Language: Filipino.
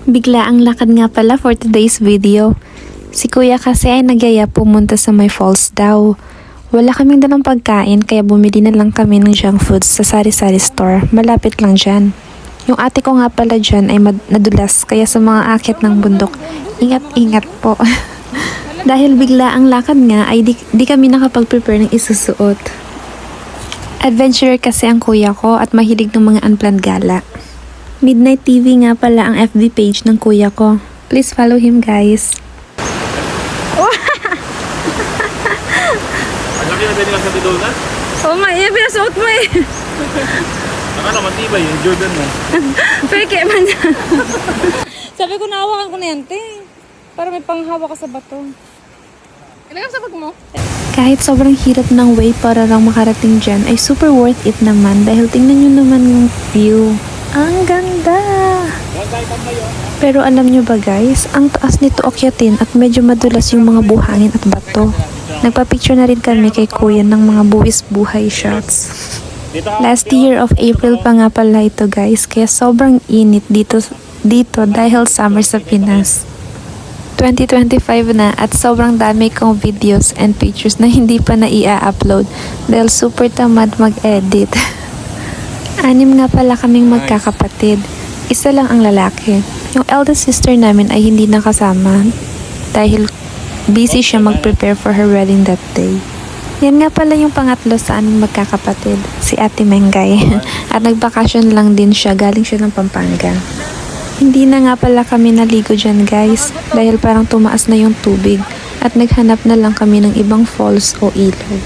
Bigla ang lakad nga pala for today's video. Si kuya kasi ay nagyaya pumunta sa may falls daw. Wala kaming dalang pagkain kaya bumili na lang kami ng junk foods sa sari-sari store. Malapit lang dyan. Yung ate ko nga pala dyan ay nadulas kaya sa mga akit ng bundok, ingat-ingat po. Dahil bigla ang lakad nga ay di kami nakapag-prepare ng isusuot. Adventurer kasi ang kuya ko at mahilig ng mga unplanned gala. Midnight TV nga pala ang FB page ng kuya ko. Please follow him, guys. Ang laki na din lang sa donut. Oo nga, pinasuot mo eh. Ano, matibay yung Jordan mo. Peke man yan. Sabi ko, nahawakan ko na yan, te. Para may panghawa ka sa bato. Ilagay sa bag mo. Kahit sobrang hirap ng way para lang makarating dyan, ay super worth it naman dahil tingnan nyo naman yung view. Ang ganda! Pero alam nyo ba guys, ang taas nito akyatin at medyo madulas yung mga buhangin at bato. Nagpa-picture na rin kami kay kuya ng mga buwis buhay shots. Last year of April pa nga pala ito guys, kaya sobrang init dito dahil summer sa Pinas. 2025 na at sobrang dami kong videos and pictures na hindi pa na i-upload dahil super tamad mag-edit. 6 nga pala kaming magkakapatid. Isa lang ang lalaki. Yung eldest sister namin ay hindi nakasama dahil busy siya mag-prepare for her wedding that day. Yan nga pala yung pangatlo sa aming magkakapatid, si Ate Mengay. At nagbakasyon lang din siya, galing siya ng Pampanga. Hindi na nga pala kami naligo dyan guys dahil parang tumaas na yung tubig at naghanap na lang kami ng ibang falls o ilog.